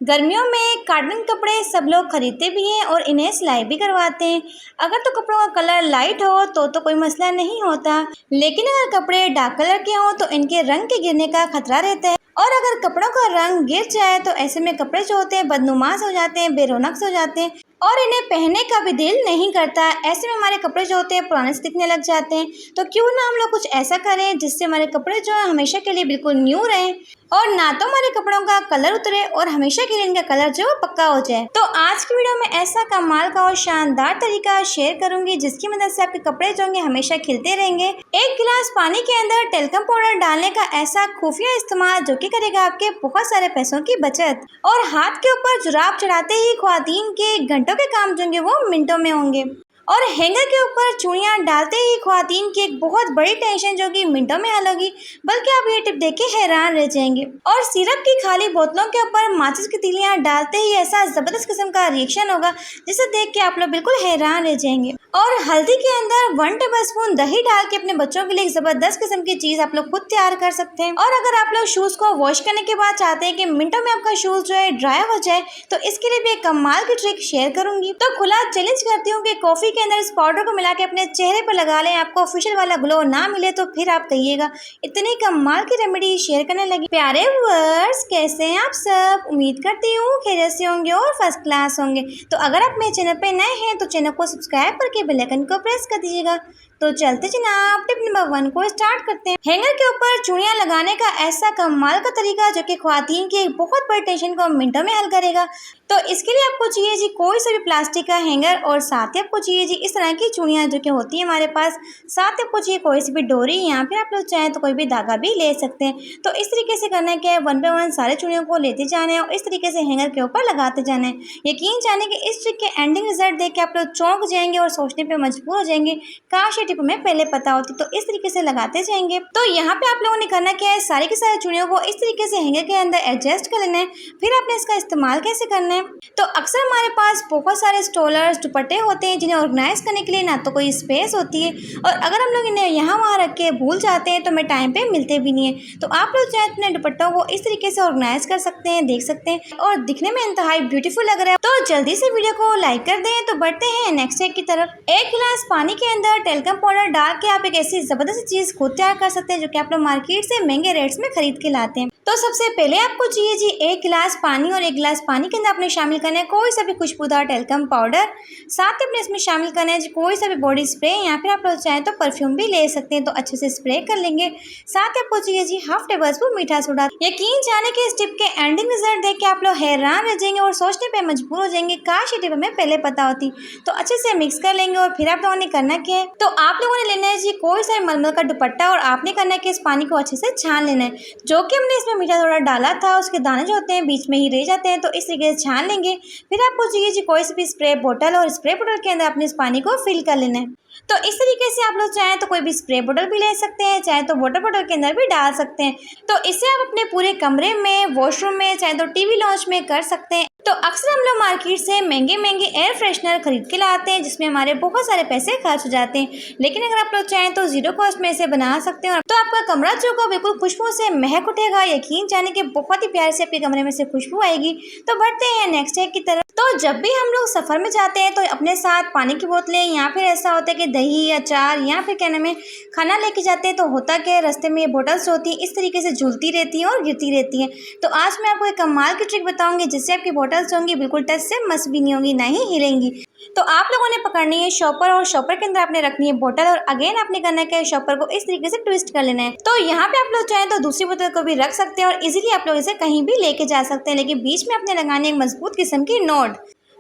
गर्मियों में कॉटन कपड़े सब लोग खरीदते भी हैं और इन्हें सिलाई भी करवाते हैं। अगर तो कपड़ों का कलर लाइट हो तो कोई मसला नहीं होता, लेकिन अगर कपड़े डार्क कलर के हों तो इनके रंग के गिरने का खतरा रहता है। और अगर कपड़ों का रंग गिर जाए तो ऐसे में कपड़े जो होते हैं बदनुमा हो जाते हैं, बेरौनक से हो जाते हैं और इन्हें पहनने का भी दिल नहीं करता। ऐसे में हमारे कपड़े जो होते हैं पुराने से दिखने लग जाते हैं। तो क्यों ना हम लोग कुछ ऐसा करें जिससे हमारे कपड़े जो है हमेशा के लिए बिल्कुल न्यू रहें और ना तो हमारे कपड़ों का कलर उतरे और हमेशा के लिए इनका कलर जो पक्का हो जाए। तो आज की वीडियो में ऐसा कमाल का और शानदार तरीका शेयर करूंगी जिसकी मदद से आपके कपड़े जो होंगे हमेशा खिलते रहेंगे। एक गिलास पानी के अंदर टेल्कम पाउडर डालने का ऐसा खुफिया इस्तेमाल जो कि करेगा आपके बहुत सारे पैसों की बचत। और हाथ के ऊपर जुराब चढ़ाते ही ख्वातीन के घंटों के काम जो होंगे वो मिनटों में होंगे। और हैंगर के ऊपर चूड़ियाँ डालते ही ख्वातीन की एक बहुत बड़ी टेंशन जो कि मिनटों में हल होगी, बल्कि आप ये टिप देख के हैरान रह जाएंगे। और सिरप की खाली बोतलों के ऊपर माचिस की तीलियाँ डालते ही ऐसा जबरदस्त किस्म का रिएक्शन होगा जिसे देख के आप लोग बिल्कुल हैरान रह जाएंगे। और हल्दी के अंदर 1 टेबलस्पून दही डाल के अपने बच्चों के लिए एक जबरदस्त किस्म की चीज आप लोग खुद तैयार कर सकते हैं। और अगर आप लोग शूज को वॉश करने के बाद चाहते हैं कि मिनटों में आपका शूज जो है ड्राई हो जाए, तो इसके लिए भी एक कमाल की ट्रिक शेयर करूंगी। तो खुला चैलेंज करती हूँ कि कॉफी के अंदर इस पाउडर को मिला के अपने चेहरे पर लगा लें, आपको ऑफिशियल वाला ग्लो ना मिले तो फिर आप कहिएगा। इतनी कमाल की रेमेडी शेयर करने लगी। प्यारे व्यूअर्स, कैसे हैं आप सब? उम्मीद करती हूँ खैरियत से होंगे और फर्स्ट क्लास होंगे। तो अगर आप मेरे चैनल पे नए हैं तो चैनल को सब्सक्राइब करके बेल आइकन को प्रेस कर दीजिएगा। तो चलते जनाब टिप नंबर 1 को स्टार्ट करते हैं। हैंगर के ऊपर चूड़ियां लगाने का ऐसा कमाल का तरीका जो कि ख्वातीन की एक बहुत बड़ी टेंशन को मिनटों में हल करेगा। तो इसके लिए आपको चाहिए जी कोई सा भी प्लास्टिक का हैंगर और साथ ही आपको चाहिए जी इस तरह की चूड़ियां जो कि होती है हमारे पास। साथ ही आपको चाहिए कोई सी भी डोरी, यहाँ पे आप लोग चाहें तो कोई भी धागा भी ले सकते हैं। तो इस तरीके से करना क्या है, 1 बाय 1 सारे चूड़ियों को लेते जाने हैं और इस तरीके से हैंगर के ऊपर लगाते जाने हैं। यकीन जाने कि इस ट्रिक के एंडिंग रिजल्ट देख के आप लोग चौंक जाएंगे और सोचने पर मजबूर हो जाएंगे, काश ये टिप हमें पहले पता होती। तो इस तरीके से लगाते जाएंगे। तो यहाँ पे आप लोगों ने करना क्या है, सारी की सारी चूड़ियों को इस तरीके से हैंगर के अंदर एडजस्ट कर लेना है। फिर आपने इसका इस्तेमाल कैसे करना है, तो अक्सर हमारे पास बहुत सारे स्टोलर्स दुपट्टे होते हैं जिन्हें ऑर्गेनाइज करने के लिए ना तो कोई स्पेस होती है, और अगर हम लोग इन्हें यहाँ वहाँ रख के भूल जाते हैं तो हमें टाइम पे मिलते भी नहीं है। तो आप लोग चाहे अपने दुपट्टों को इस तरीके से ऑर्गेनाइज कर सकते हैं, देख सकते हैं, और दिखने में इंतहाई ब्यूटीफुल लग रहा है। तो जल्दी से वीडियो को लाइक कर दें। तो बढ़ते हैं नेक्स्ट स्टेप की तरफ। 1 गिलास पानी के अंदर टेल्कम पाउडर डाल के आप एक ऐसी जबरदस्त चीज खुद तैयार कर सकते हैं जो कि आप लोग मार्केट से महंगे रेट्स में खरीद के लाते हैं। तो सबसे पहले आपको चाहिए जी 1 गिलास पानी, और 1 गिलास पानी के अंदर आपने शामिल करना है कोई सा भी खुशबूदार टेल्कम पाउडर। साथ ही अपने इसमें शामिल करना है जी कोई सा भी बॉडी स्प्रे, या फिर आप लोग चाहें तो परफ्यूम भी ले सकते हैं। तो अच्छे से स्प्रे कर लेंगे। साथ ही आपको चाहिए जी 1/2 टेबलस्पून मीठा सोडा। यकीन जाने के इस टिप के एंडिंग रिजल्ट देख के आप लोग हैरान रह जाएंगे और सोचने पे मजबूर हो जाएंगे, काश ये टिप हमें पहले पता होती। तो अच्छे से मिक्स कर लेंगे और फिर आप लोगों ने करना क्या है, तो आप लोगों ने लेना है जी कोई सा मलमल का दुपट्टा, और आपने करना है कि इस पानी को अच्छे से छान लेना है। जो कि हमने इसमें मीठा सोडा डाला था उसके दाने जो होते हैं बीच में ही रह जाते हैं, तो इस तरीके से छान लेंगे। फिर आपको चाहिए जी कोई सी भी स्प्रे बोतल, और स्प्रे बोतल के अंदर अपने इस पानी को फिल कर लेना है। तो इस तरीके से आप लोग चाहें तो कोई भी स्प्रे बोतल भी ले सकते हैं, चाहे तो वाटर बोतल के अंदर भी डाल सकते हैं। तो इसे आप अपने पूरे कमरे में, वॉशरूम में, चाहे तो टीवी लॉन्च में कर सकते हैं। तो अक्सर हम लोग मार्केट से महंगे महंगे एयर फ्रेशनर खरीद के लाते हैं जिसमें हमारे बहुत सारे पैसे खर्च हो जाते हैं, लेकिन अगर आप लोग चाहें तो 0 कॉस्ट में इसे बना सकते हैं। तो आपका कमरा जो होगा बिल्कुल खुशबू से महक उठेगा। यकीन जाने के बहुत ही प्यार से आपके कमरे में से खुशबू आएगी। तो बढ़ते हैं नेक्स्ट स्टेप की तरफ। तो जब भी हम लोग सफर में जाते हैं तो अपने साथ पानी की बोतलें, या फिर ऐसा होता है कि दही, अचार, या फिर क्या नाम है खाना लेके जाते हैं, तो होता क्या है रास्ते में ये बोतल्स होती हैं इस तरीके से झूलती रहती हैं और गिरती रहती हैं। तो आज मैं आपको एक कमाल की ट्रिक बताऊंगी जिससे आपकी बोतल्स होंगी बिल्कुल टच से मस भी नहीं होंगी, ना ही हिलेंगी। तो आप लोगों ने पकड़नी है शॉपर, और शॉपर के अंदर आपने रखनी है बोतल, और अगेन आपने करना है कि शॉपर को इस तरीके से ट्विस्ट कर लेना है। तो यहाँ पे आप लोग चाहें तो दूसरी बोतल को भी रख सकते हैं और इजीली आप लोग इसे कहीं भी लेके जा सकते हैं, लेकिन बीच में आपने लगानी है एक मजबूत किस्म की नोट।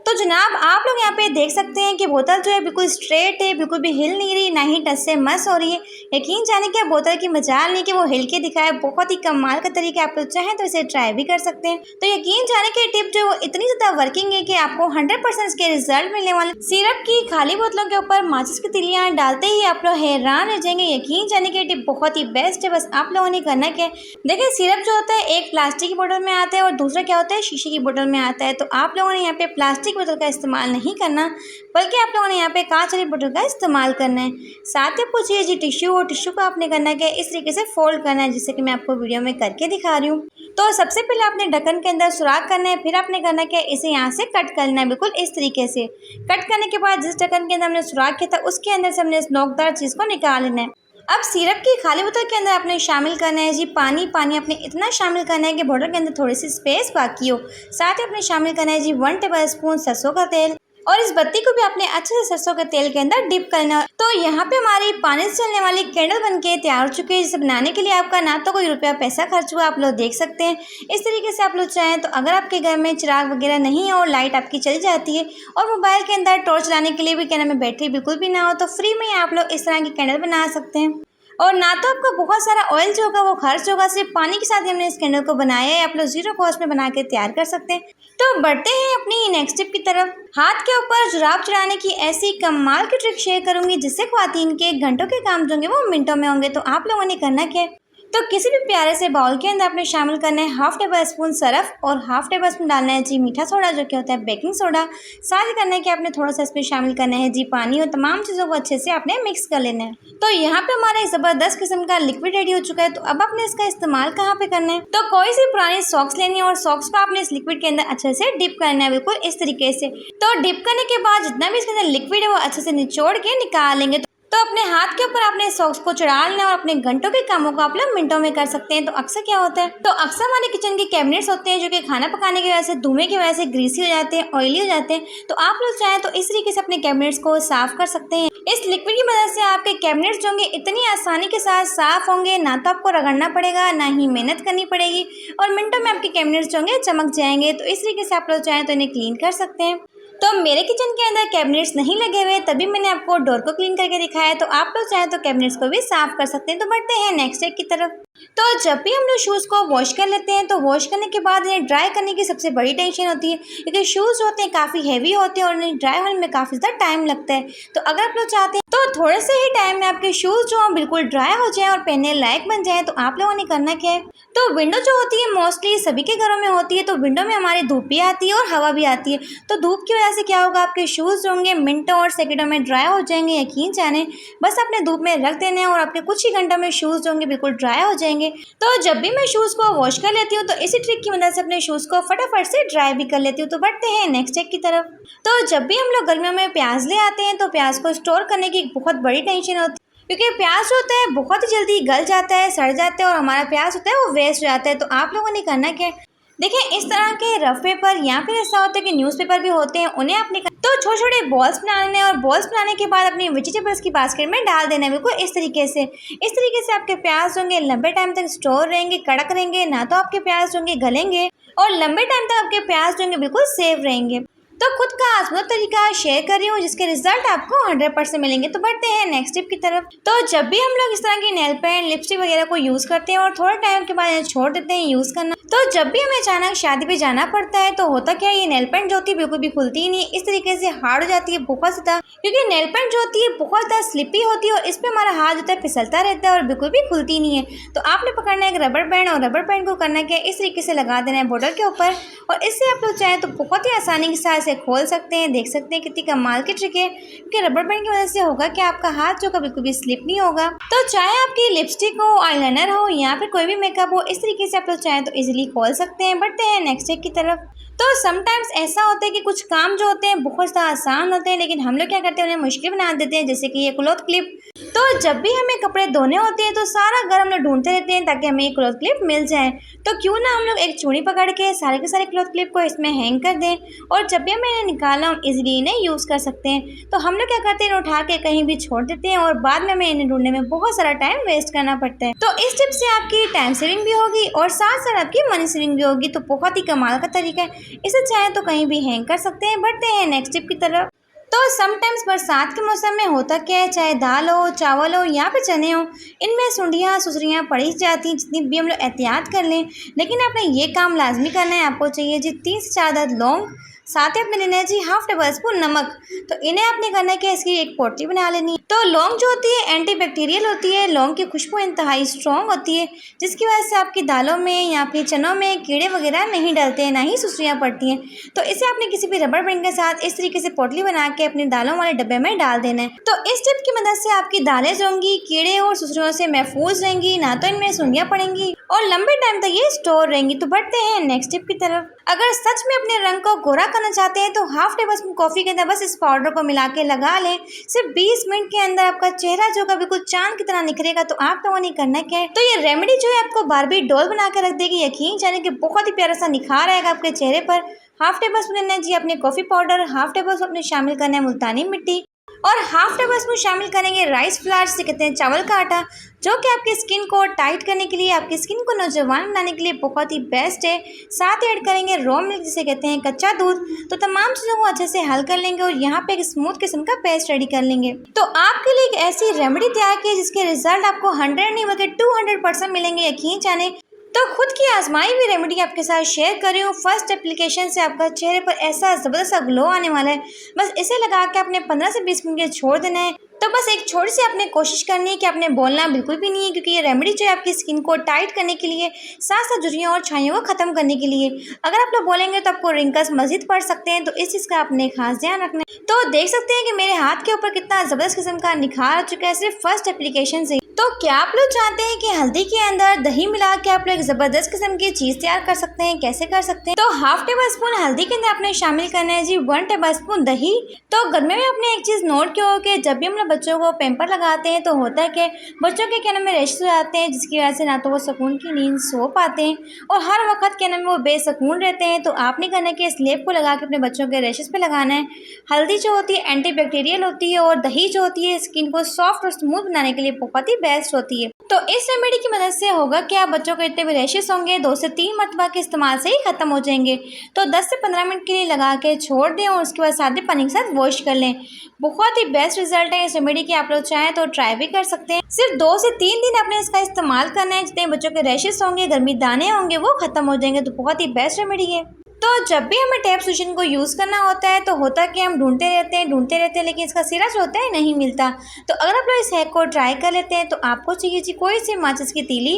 तो जनाब आप लोग यहाँ पे देख सकते हैं कि बोतल जो है बिल्कुल स्ट्रेट है, बिल्कुल भी हिल नहीं रही, ना ही टच से मस हो रही है। यकीन जाने कि बोतल की मजाल नहीं कि वो हिल के दिखाए, बहुत ही कमाल का तरीका। आप लोग चाहें तो इसे ट्राई भी कर सकते हैं। तो यकीन जाने की टिप जो है इतनी ज़्यादा वर्किंग है कि आपको 100% के रिजल्ट मिलने वाले। सिरप की खाली बोतलों के ऊपर माचिस की तिलियाँ डालते ही आप लोग हैरान रह जाएंगे। यकीन जाने की टिप बहुत ही बेस्ट है। बस आप लोगों ने करना क्या है, देखिए सिरप जो होता है एक प्लास्टिक की बोतल में आता है और दूसरा क्या होता है शीशे की बोतल में आता है। तो आप लोगों ने यहाँ पे प्लास्टिक की बोतल का इस्तेमाल नहीं करना, बल्कि आप लोगों ने यहाँ पे कांच वाली बोतल का इस्तेमाल करना है। साथ ही आपको चाहिए जी टिश्यू, और टिश्यू को आपने करना क्या है, इस तरीके से फोल्ड करना है, जिससे कि मैं आपको वीडियो में करके दिखा रही हूँ। तो सबसे पहले आपने ढक्कन के अंदर सुराख करना है, फिर आपने करना क्या है, इसे यहाँ से कट करना है, बिल्कुल इस तरीके से। कट करने के बाद जिस ढक्कन के अंदर हमने सुराख किया था, उसके अंदर से हमने इस नोकदार चीज़ को निकाल लेना है। अब सिरप की खाली बोतल के अंदर आपने शामिल करना है जी पानी। पानी आपने इतना शामिल करना है कि बोतल के अंदर थोड़ी सी स्पेस बाकी हो। साथ ही आपने शामिल करना है जी 1 टेबल स्पून सरसों का तेल, और इस बत्ती को भी आपने अच्छे से सरसों के तेल के अंदर डिप करना है। तो यहाँ पे हमारी पानी से चलने वाली कैंडल बनके तैयार हो चुकी है, जिसे बनाने के लिए आपका ना तो कोई रुपया पैसा खर्च हुआ, आप लोग देख सकते हैं। इस तरीके से आप लोग चाहें तो, अगर आपके घर में चिराग वगैरह नहीं है और लाइट आपकी चली जाती है, और मोबाइल के अंदर टॉर्च लाने के लिए भी क्या नाम है बैटरी बिल्कुल भी ना हो, तो फ्री में आप लोग इस तरह की कैंडल बना सकते हैं। और ना तो आपको बहुत सारा ऑयल जो होगा वो खर्च होगा, सिर्फ पानी के साथ ही हमने इस कैंडल को बनाया है। आप लोग 0 कॉस्ट में बना के तैयार कर सकते हैं। तो बढ़ते हैं अपनी नेक्स्ट टिप की तरफ। हाथ के ऊपर जुराब चढ़ाने की ऐसी कमाल की ट्रिक शेयर करूंगी, जिससे ख्वातीन के घंटों के काम जो होंगे वो मिनटों में होंगे। तो आप लोगों ने करना क्या है, तो किसी भी प्यारे से बाउल के अंदर आपने शामिल करना है 1/2 टेबल स्पून सरफ, और 1/2 टेबल स्पून डालना है जी मीठा सोडा, जो कि होता है बेकिंग सोडा। साथ ही करना है कि आपने थोड़ा सा इसमें शामिल करना है जी पानी, और तमाम चीज़ों को अच्छे से आपने मिक्स कर लेना है। तो यहाँ पे हमारा एक ज़बरदस्त किस्म का लिक्विड रेडी हो चुका है। तो अब आपने इसका इस्तेमाल कहाँ पे करना है, तो कोई सी पुरानी सॉक्स लेनी है, और सॉक्स को आपने इस लिक्विड के अंदर अच्छे से डिप करना है, बिल्कुल इस तरीके से। तो डिप करने के बाद जितना भी इसके अंदर लिक्विड है वो अच्छे से निचोड़ के निकाल लेंगे। तो अपने हाथ के ऊपर आपने सॉक्स को चढ़ा लेना, और अपने घंटों के कामों को आप लोग मिनटों में कर सकते हैं। तो अक्सर क्या होता है, तो अक्सर हमारे किचन के कैबिनेट्स होते हैं जो कि खाना पकाने की वजह से, धुएं की वजह से ग्रीसी हो जाते हैं, ऑयली हो जाते हैं। तो आप लोग चाहें तो इस तरीके से अपने कैबिनेट्स को साफ कर सकते हैं। इस लिक्विड की मदद से आपके कैबिनेट्स जो होंगे इतनी आसानी के साथ साफ होंगे, ना तो आपको रगड़ना पड़ेगा, ना ही मेहनत करनी पड़ेगी, और मिनटों में आपके कैबिनेट्स जो होंगे चमक जाएंगे। तो इस तरीके से आप लोग चाहें तो इन्हें क्लीन कर सकते हैं। तो मेरे किचन के अंदर कैबिनेट्स नहीं लगे हुए, तभी मैंने आपको डोर को क्लीन करके दिखाया है। तो आप लोग चाहें तो कैबिनेट्स को भी साफ कर सकते हैं। तो बढ़ते हैं नेक्स्ट स्टेप की तरफ। तो जब भी हम लोग शूज़ को वॉश कर लेते हैं, तो वॉश करने के बाद इन्हें ड्राई करने की सबसे बड़ी टेंशन होती है, क्योंकि शूज़ होते हैं काफ़ी हैवी होते हैं और इन्हें ड्राई होने में काफ़ी ज़्यादा टाइम लगता है। तो अगर आप लोग चाहते हैं तो थोड़े से ही टाइम में आपके शूज़ जो हैं बिल्कुल ड्राई हो जाएँ और पहनने लायक बन जाए, तो आप लोगों ने करना क्या है, तो विंडो जो होती है मोस्टली सभी के घरों में होती है। तो विंडो में हमारी धूप भी आती है और हवा भी आती है। तो धूप की वजह से क्या होगा, आपके शूज़ जो होंगे मिनटों और सेकंडों में ड्राई हो जाएंगे। यकीन जाने, बस आपने धूप में रख देने हैं और आपके कुछ ही घंटों में शूज़ जो होंगे बिल्कुल ड्राई हो जाएंगे। तो जब भी मैं शूज़ को वॉश कर लेती हूँ, तो इसी ट्रिक की मदद से अपने शूज़ को फटाफट से ड्राई भी कर लेती हूँ। तो बढ़ते हैं नेक्स्ट स्टेप की तरफ। तो जब भी हम लोग गर्मियों में प्याज ले आते हैं, तो प्याज को स्टोर करने की एक बहुत बड़ी टेंशन होती है, क्योंकि प्याज जो होता है बहुत ही जल्दी गल जाता है, सड़ जाता है, और हमारा प्याज होता है वो वेस्ट हो जाता है। तो आप लोगों ने करना क्या है, देखिए इस तरह के रफ पेपर या फिर ऐसा होता है कि न्यूज़पेपर भी होते हैं, उन्हें आपने तो छोटे छोटे बॉल्स बनाने हैं, और बॉल्स बनाने के बाद अपनी वेजिटेबल्स की बास्केट में डाल देना है, बिल्कुल इस तरीके से। इस तरीके से आपके प्याज होंगे लंबे टाइम तक स्टोर रहेंगे, कड़क रहेंगे, ना तो आपके प्याज होंगे गलेंगे, और लंबे टाइम तक आपके प्याज होंगे बिल्कुल सेफ रहेंगे। तो खुद का आजमाना तरीका शेयर कर रही हूँ, जिसके रिजल्ट आपको 100% मिलेंगे। तो बढ़ते हैं नेक्स्ट टिप की तरफ। तो जब भी हम लोग इस तरह की नेल पेंट, लिपस्टिक वगैरह को यूज़ करते हैं और थोड़ा टाइम के बाद इन्हें छोड़ देते हैं यूज़ करना, तो जब भी हमें अचानक शादी पे जाना पड़ता है, तो होता क्या है, ये नेल पेंट जो होती है बिल्कुल भी खुलती ही नहीं, इस तरीके से हार्ड हो जाती है बहुत ज़्यादा, क्योंकि नेल पेंट जो होती है बहुत ज़्यादा स्लिपी होती है, और इस पर हमारा हाथ जो है फिसलता रहता है और बिल्कुल भी खुलती नहीं है। तो आपने पकड़ना है एक रबर बैंड, और रबर बैंड को करना क्या है, इस तरीके से लगा देना है बॉर्डर के ऊपर, और इससे आप लोग चाहें तो बहुत ही आसानी के साथ इसे खोल सकते हैं। देख सकते हैं कितनी कमाल की ट्रिक है, क्योंकि रबर बैंड की वजह से होगा कि आपका हाथ जो का बिल्कुल भी स्लिप नहीं होगा। तो चाहे आपकी लिपस्टिक हो, आईलाइनर हो, या फिर कोई भी मेकअप हो, इस तरीके से आप लोग चाहें तो इजीली खोल सकते हैं। बढ़ते हैं नेक्स्ट स्टेप की तरफ। तो समटाइम्स ऐसा होता है कि कुछ काम जो होते हैं बहुत ज़्यादा आसान होते हैं, लेकिन हम लोग क्या करते हैं, उन्हें मुश्किल बना देते हैं, जैसे कि ये क्लॉथ क्लिप। तो जब भी हमें कपड़े धोने होते हैं, तो सारा घर हम लोग ढूंढते रहते हैं ताकि हमें ये क्लॉथ क्लिप मिल जाए। तो क्यों ना हम लोग एक चूड़ी पकड़ के सारे के सारे क्लॉथ क्लिप को इसमें हैंग कर दें, और जब भी हमें इन्हें निकालना हम इजीली इन्हें यूज़ कर सकते हैं। तो हम लोग क्या करते हैं, इन्हें उठा के कहीं भी छोड़ देते हैं, और बाद में हमें इन्हें ढूंढने में बहुत सारा टाइम वेस्ट करना पड़ता है। तो इस टिप से आपकी टाइम सेविंग भी होगी और साथ साथ आपकी मनी सेविंग भी होगी। तो बहुत ही कमाल का तरीका है, इसे चाहे तो कहीं भी हैंग कर सकते हैं। बढ़ते हैं नेक्स्ट टिप की तरफ। तो समटाइम्स बरसात के मौसम में होता क्या है, चाहे दाल हो, चावल हो, या फिर चने हो, इनमें सुंडियाँ सुसरियाँ पड़ी जाती हैं, जितनी भी हम लोग एहतियात कर लें। लेकिन आपने ये काम लाजमी करना है। आपको चाहिए जी 3 से 4 अदद लौंग, साथ ही आपने लेना है जी हाफ टेबल स्पून नमक। तो इन्हें आपने करना है कि इसकी एक पोटली बना लेनी है। तो लौंग जो होती है एंटीबैक्टीरियल होती है, लौंग की खुशबू इंतहाई स्ट्रॉन्ग होती है, जिसकी वजह से आपकी दालों में या फिर चनों में कीड़े वगैरह नहीं डलते हैं, ना ही सुसुइयाँ पड़ती हैं। तो इसे आपने किसी भी रबड़ बैंड के साथ इस तरीके से पोटली बना के अपनी दालों वाले डब्बे में डाल देना है। तो इस टिप की मदद से आपकी दालें जो होंगी कीड़े और सुसुइयों से महफूज रहेंगी, ना तो इनमें सुंडियाँ पड़ेंगी और लंबे टाइम तक ये स्टोर रहेंगी। तो बढ़ते हैं नेक्स्ट टिप की तरफ। अगर सच में अपने रंग को गोरा करना चाहते हैं तो हाफ टेबल स्पून कॉफी के अंदर बस इस पाउडर को मिला के लगा लें। सिर्फ 20 मिनट के अंदर आपका चेहरा जो का बिल्कुल चांद की तरह निखरेगा। तो आप लोगों ने करना क्या है, तो ये रेमेडी जो है आपको बारबी डॉल बना के रख देगी। यकीन जाने कि बहुत ही प्यारा सा निखार आएगा आपके चेहरे पर। हाफ टेबल स्पून लेना है जी अपने coffee powder, half table spoon शामिल करना है मुल्तानी मिट्टी और हाफ टेबल स्पून शामिल करेंगे राइस फ्लावर, जिसे कहते हैं चावल का आटा, जो कि आपकी स्किन को टाइट करने के लिए, आपकी स्किन को नौजवान बनाने के लिए बहुत ही बेस्ट है। साथ ही ऐड करेंगे रॉ मिल्क, जिसे कहते हैं कच्चा दूध। तो तमाम चीज़ों को अच्छे से हल कर लेंगे और यहाँ पे एक स्मूथ किस्म का पेस्ट रेडी कर लेंगे। तो आपके लिए एक ऐसी रेमेडी तैयार की जिसके रिजल्ट आपको 100 नहीं बल्कि 200% मिलेंगे। यकीन जाने तो खुद की आजमाई हुई रेमेडी आपके साथ शेयर कर रही हूँ। फर्स्ट एप्लीकेशन से आपका चेहरे पर ऐसा ज़बरदस्त सा ग्लो आने वाला है। बस इसे लगा के आपने 15 से 20 मिनट के छोड़ देना है। तो बस एक छोटी सी आपने कोशिश करनी है कि आपने बोलना बिल्कुल भी नहीं है, क्योंकि ये रेमेडी जो है आपकी स्किन को टाइट करने के लिए, साथ साथ झुर्रियों और छाइयों को ख़त्म करने के लिए। अगर आप लोग बोलेंगे तो आपको रिंकल्स मजीद पड़ सकते हैं, तो इस चीज़ का आपने खास ध्यान रखना है। तो देख सकते हैं कि मेरे हाथ के ऊपर कितना ज़बरदस्त किस्म का निखार आ चुका है सिर्फ फर्स्ट एप्लीकेशन से। तो क्या आप लोग चाहते हैं कि हल्दी के अंदर दही मिला के आप लोग एक ज़बरदस्त किस्म की चीज़ तैयार कर सकते हैं? कैसे कर सकते हैं, तो हाफ टेबल स्पून हल्दी के अंदर आपने शामिल करना है जी 1 टेबल स्पून दही। तो गर्मी में आपने एक चीज़ नोट किया हो कि जब भी हम लोग बच्चों को पैम्पर लगाते हैं तो होता है कि बच्चों के क्या नाम में रैशेस हो जाते हैं, जिसकी वजह से ना तो वो सुकून की नींद सो पाते हैं और हर वक्त क्या नाम है वो बेसुकून रहते हैं। तो आपने करना है कि इस लेप को लगा के अपने बच्चों के रैशेस पे लगाना है। हल्दी जो होती है एंटीबैक्टीरियल होती है और दही जो होती है स्किन को सॉफ्ट और स्मूथ बनाने के लिए बहुत ही बेस्ट होती है। तो इस रेमेडी की मदद से होगा कि आप बच्चों को इतने भी रैशेस होंगे 2 से 3 मरतबा के इस्तेमाल से ही ख़त्म हो जाएंगे। तो 10 से 15 मिनट के लिए लगा के छोड़ दें और उसके बाद सादे पानी के साथ वॉश कर लें। बहुत ही बेस्ट रिजल्ट है इस रेमेडी की, आप लोग चाहें तो ट्राई भी कर सकते हैं। सिर्फ 2 से 3 दिन आपने इसका इस्तेमाल करना है। जितने बच्चों के रैशेस होंगे, गर्मी दाने होंगे, वो ख़त्म हो जाएंगे। तो बहुत ही बेस्ट रेमेडी है। तो जब भी हमें टैप सोल्यूशन को यूज़ करना होता है तो होता कि हम ढूंढते रहते हैं लेकिन इसका सिरा जो होता है नहीं मिलता। तो अगर आप लोग इस हैक को ट्राई कर लेते हैं तो आपको चाहिए जी कोई सी माचिस की तीली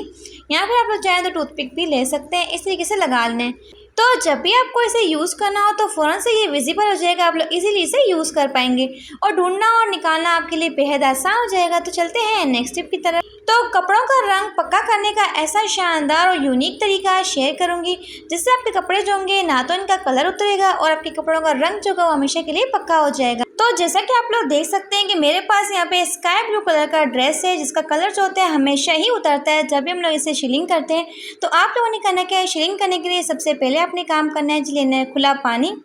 या फिर आप लोग चाहें तो टूथपिक भी ले सकते हैं। इस तरीके से लगा लें। तो जब भी आपको इसे यूज़ करना हो तो फ़ौरन से ये विजिबल हो जाएगा, आप लोग इजीली इसे यूज़ कर पाएंगे और ढूंढना और निकालना आपके लिए बेहद आसान हो जाएगा। तो चलते हैं नेक्स्ट टिप की तरफ। तो कपड़ों का रंग पक्का करने का ऐसा शानदार और यूनिक तरीका शेयर करूंगी जिससे आपके कपड़े जो होंगे ना तो इनका कलर उतरेगा और आपके कपड़ों का रंग जो होगा वो हमेशा के लिए पक्का हो जाएगा। तो जैसा कि आप लोग देख सकते हैं कि मेरे पास यहाँ पे स्काई ब्लू कलर का ड्रेस है, जिसका कलर जो होता है हमेशा ही उतरता है जब भी हम लोग इसे शिलिंग करते हैं। तो आप लोगों ने करना क्या है, शिलिंग करने के लिए सबसे पहले आपने काम करना है जी लेना है खुला पानी।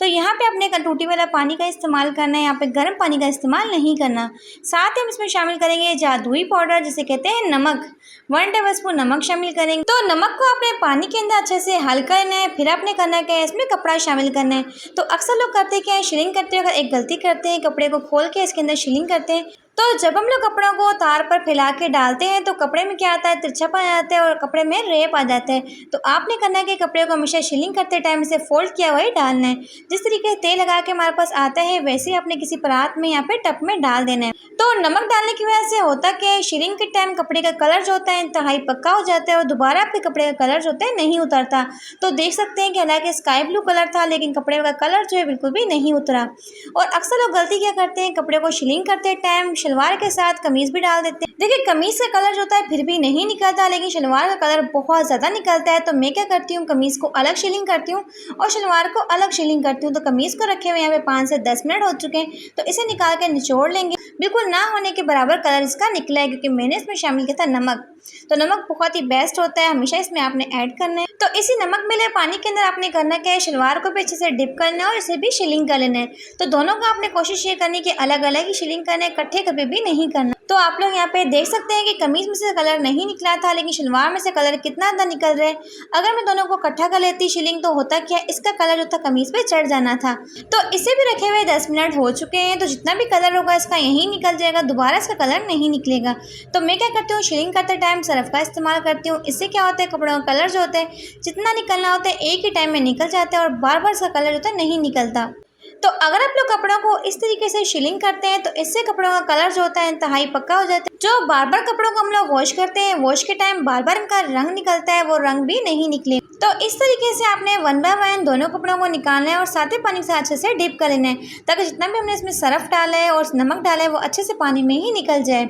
तो यहाँ पे अपने टूटी वाला पानी का इस्तेमाल करना है, यहाँ पे गर्म पानी का इस्तेमाल नहीं करना। साथ ही हम इसमें शामिल करेंगे जादुई पाउडर, जिसे कहते हैं नमक। 1 टेबल स्पून नमक शामिल करेंगे। तो नमक को आपने पानी के अंदर अच्छे से हल करना है। फिर आपने करना क्या है, इसमें कपड़ा शामिल करना है। तो अक्सर लोग करते क्या है, शिलिंग करते हुए एक गलती करते हैं, कपड़े को खोल के इसके अंदर शिलिंग करते हैं। तो जब हम लोग कपड़ों को तार पर फैला के डालते हैं तो कपड़े में क्या आता है, तिरछापन आ जाता है और कपड़े में रेप आ जाता है। तो आपने करना है कि कपड़े को हमेशा शिलिंग करते टाइम इसे फोल्ड किया हुआ ही डालना है। जिस तरीके से तेल लगा के हमारे पास आता है वैसे ही आपने किसी परात में यहाँ पे टप में डाल देना है। तो नमक डालने की वजह से होता क्या है, शिलिंग के टाइम कपड़े का कलर जो होता है इंतहाई पक्का हो जाता है और दोबारा आपके कपड़े का कलर जो होता है नहीं उतरता। तो देख सकते हैं कि हालांकि स्काई ब्लू कलर था लेकिन कपड़े का कलर जो है बिल्कुल भी नहीं उतरा। और अक्सर लोग गलती क्या करते हैं, कपड़े को शिलिंग करते टाइम शलवार के साथ कमीज भी डाल देते हैं। देखिए कमीज का कलर जो होता है फिर भी नहीं निकलता, लेकिन शलवार का कलर बहुत ज़्यादा निकलता है। तो मैं क्या करती हूँ, कमीज को अलग शिलिंग करती हूँ और शलवार को अलग शिलिंग करती हूँ। तो कमीज को रखे हुए यहाँ पे 5 से 10 मिनट हो चुके हैं। तो इसे निकाल के निचोड़ लेंगे। बिल्कुल ना होने के बराबर कलर इसका निकला है, क्योंकि मैंने इसमें शामिल किया था नमक। तो नमक बहुत ही बेस्ट होता है, हमेशा इसमें आपने ऐड करना है। तो इसी नमक मिले पानी के अंदर आपने करना क्या है, शलवार को भी अच्छे से डिप करना है और इसे भी शिलिंग कर लेना है। तो दोनों को आपने कोशिश ये करनी कि अलग अलग ही शिलिंग करना है, इकट्ठे कभी भी नहीं करना। तो आप लोग यहाँ पे देख सकते हैं कि कमीज में से कलर नहीं निकला था लेकिन शलवार में से कलर कितना ज़्यादा निकल रहा है। अगर मैं दोनों को इकट्ठा कर लेती शिलिंग तो होता क्या, इसका कलर जो था कमीज पे चढ़ जाना था। तो इसे भी रखे हुए 10 मिनट हो चुके हैं। तो जितना भी कलर होगा इसका यहीं निकल जाएगा, दोबारा इसका कलर नहीं निकलेगा। तो मैं क्या करती हूँ, शिलिंग करते टाइम टाइम सर्फ का इस्तेमाल करती हूँ। इससे क्या होता है, कपड़ों का कलर जो होता है जितना निकलना होता है एक ही टाइम में निकल जाता है और बार बार इसका कलर जो होता है नहीं निकलता। तो अगर आप लोग कपड़ों को इस तरीके से शिलिंग करते हैं तो इससे कपड़ों का कलर जो होता है इंतहाई पक्का हो जाता है। जो बार बार कपड़ों को हम लोग वॉश करते हैं, वॉश के टाइम बार बार इनका रंग निकलता है, वो रंग भी नहीं निकले। तो इस तरीके से आपने 1 बाय 1 दोनों कपड़ों को निकालना है और साथ ही पानी से अच्छे से डिप कर लेना है, ताकि जितना भी हमने इसमें सर्फ डाला है और नमक डाला है वो अच्छे से पानी में ही निकल जाए।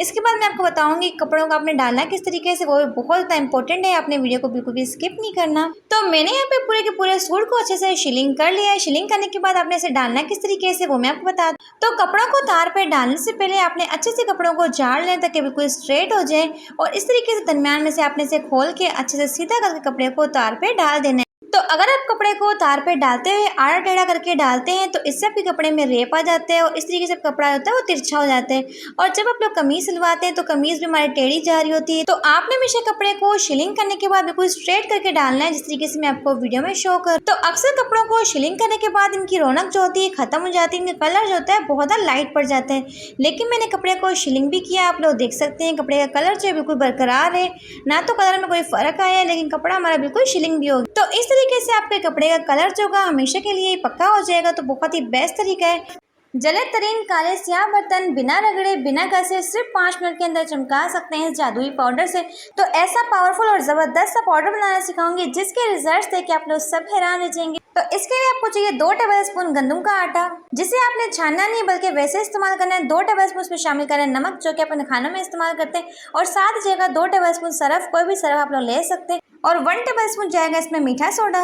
इसके बाद मैं आपको बताऊंगी कपड़ों को आपने डालना है किस तरीके से, वो भी बहुत ज़्यादा इंपॉर्टेंट है, आपने वीडियो को बिल्कुल भी स्किप नहीं करना। तो मैंने यहाँ पे पूरे के पूरे सूट को अच्छे से शिलिंग कर लिया है। शिलिंग करने के बाद आपने इसे डालना है किस तरीके से, वो मैं आपको बता दूं। तो कपड़ों को तार पे डालने से पहले आपने अच्छे से कपड़ों को झाड़ लें ताकि बिल्कुल स्ट्रेट हो जाए, और इस तरीके से दरमियान में से आपने इसे खोल के अच्छे से सीधा करके कपड़े को तार पे डाल देना है। तो अगर आप कपड़े को तार पे डालते हुए आड़ा टेढ़ा करके डालते हैं तो इससे आपके कपड़े में रेप आ जाते हैं और इस तरीके से कपड़ा होता है वो तिरछा हो जाता है। और जब आप लोग कमीज सिलवाते हैं तो कमीज भी हमारी टेढ़ी जा रही होती है। तो आपने हमेशा कपड़े को शिलिंग करने के बाद बिल्कुल स्ट्रेट करके डालना है, जिस तरीके से मैं आपको वीडियो में शो कर। तो अक्सर कपड़ों को शिलिंग करने के बाद इनकी रौनक जो होती है खत्म हो जाती है, इनका कलर जो होता है बहुत ज़्यादा लाइट पड़ जाता है। लेकिन मैंने कपड़े को शिलिंग भी किया, आप लोग देख सकते हैं कपड़े का कलर जो है बिल्कुल बरकरार है, ना तो कलर में कोई फर्क आया है लेकिन कपड़ा हमारा बिल्कुल शिलिंग भी हो गया। तो इस तरीके से आपके कपड़े का कलर जो होगा हमेशा के लिए पक्का हो जाएगा। तो बहुत ही बेस्ट तरीका है। जले तरीन काले स्याह बर्तन बिना रगड़े बिना घसे सिर्फ 5 मिनट के अंदर चमका सकते हैं इस जादुई पाउडर से। तो ऐसा पावरफुल और ज़बरदस्त सा पाउडर बनाना सिखाऊंगी जिसके रिजल्ट्स देख के आप लोग सब हैरान रह जाएंगे। तो इसके लिए आपको चाहिए 2 टेबल स्पून गंदम का आटा, जिसे आपने छानना नहीं बल्कि वैसे इस्तेमाल करना है। 2 टेबल स्पून उसमें शामिल करें नमक, जो कि अपन खानों में इस्तेमाल करते हैं, और साथ जगह 2 टेबल स्पून सर्फ, कोई भी सर्फ आप लोग ले सकते हैं, और 1 टेबल स्पून जाएगा इसमें मीठा सोडा,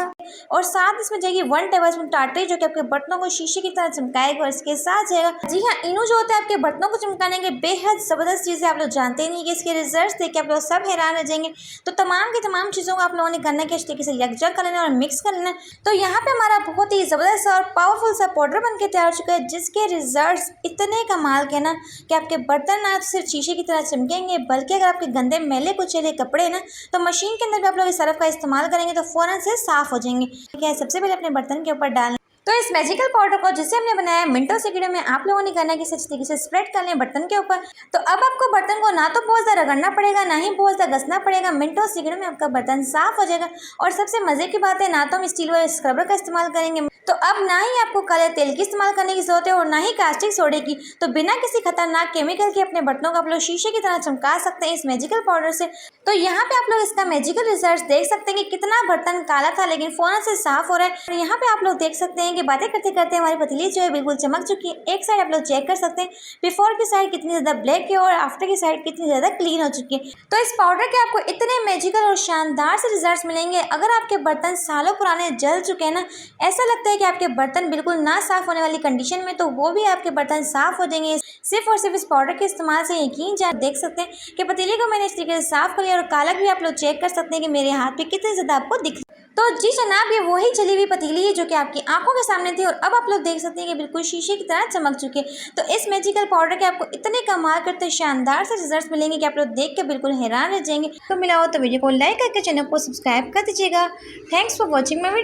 और साथ इसमें जाएगी 1 टेबल स्पून टाटरी, जो कि आपके बर्तनों को शीशे की तरह चमकाएगा। और इसके साथ जाएगा, जी हाँ, इनो जो होता है आपके बर्तनों को चमकाने के बेहद ज़बरदस्त चीज़ें, आप लोग जानते नहीं कि इसके रिजल्ट्स देख के आप लोग सब हैरान रह जाएंगे। तो तमाम की तमाम चीज़ों को आप लोगों ने करना है कि इस तरीके से यकजा कर लेना और मिक्स कर लेना। तो यहाँ पे हमारा बहुत ही ज़बरदस्त और पावरफुल सा पाउडर बन के तैयार हो चुका है, जिसके रिजल्ट्स इतने कमाल के ना कि आपके बर्तन ना सिर्फ शीशे की तरह चमकेंगे, बल्कि अगर आपके गंदे मैले कुचेले कपड़े ना तो मशीन के अंदर भी आप लोग इस सर्फ का इस्तेमाल करेंगे तो फ़ौरन से साफ़ हो जाएंगे। ठीक है, सबसे पहले अपने बर्तन के ऊपर डालना। तो इस मैजिकल पाउडर को जिसे हमने बनाया मिनटों सेकंडों में आप लोगों ने करना है कि इस तरीके से स्प्रेड कर लें बर्तन के ऊपर। तो अब आपको बर्तन को ना तो बहुत ज़्यादा रगड़ना पड़ेगा, ना ही बहुत ज़्यादा घसना पड़ेगा। मिनटों सेकंडों में आपका बर्तन साफ हो जाएगा। और सबसे मज़े की बात है, ना तो हम स्टील वाले स्क्रबर का इस्तेमाल करेंगे, तो अब ना ही आपको काले तेल की इस्तेमाल करने की जरूरत है और ना ही कास्टिक सोडे की। तो बिना किसी खतरनाक केमिकल के अपने बर्तनों को आप लोग शीशे की तरह चमका सकते हैं इस मैजिकल पाउडर से। तो यहाँ पे आप लोग इसका मैजिकल रिजल्ट देख सकते हैं कि कितना बर्तन काला था लेकिन फ़ौरन से साफ हो रहा है। और यहाँ पे आप लोग देख सकते हैं कि बातें करते करते हमारी पतीली जो है बिल्कुल चमक चुकी है। एक साइड आप लोग चेक कर सकते हैं, बिफोर की साइड कितनी ज़्यादा ब्लैक है और आफ्टर की साइड कितनी ज़्यादा क्लीन हो चुकी है। तो इस पाउडर के आपको इतने मैजिकल और शानदार से रिजल्ट मिलेंगे। अगर आपके बर्तन सालों पुराने जल चुके हैं ना, ऐसा लगता है कि आपके बर्तन बिल्कुल ना साफ होने वाली कंडीशन में, तो वो भी आपके बर्तन साफ हो जाएंगे सिर्फ और सिर्फ इस पाउडर के इस्तेमाल से। यकीन जान देख सकते हैं कि पतीली को मैंने इस तरीके से साफ कर लिया और कालक भी आप लोग चेक कर सकते हैं कि मेरे हाथ पे कितनी ज़्यादा आपको दिख। तो जी जनाब, ये वही जली हुई पतीली है जो कि आपकी आंखों के सामने थी और अब आप लोग देख सकते हैं कि बिल्कुल शीशे की तरह चमक चुके हैं। तो इस मैजिकल पाउडर के आपको इतने कमाल करते शानदार से रिजल्ट्स मिलेंगे कि आप लोग देख के बिल्कुल हैरान रह जाएंगे। तो मिला हो तो वीडियो को लाइक करके चैनल को सब्सक्राइब कर दीजिएगा। Thanks for watching my video.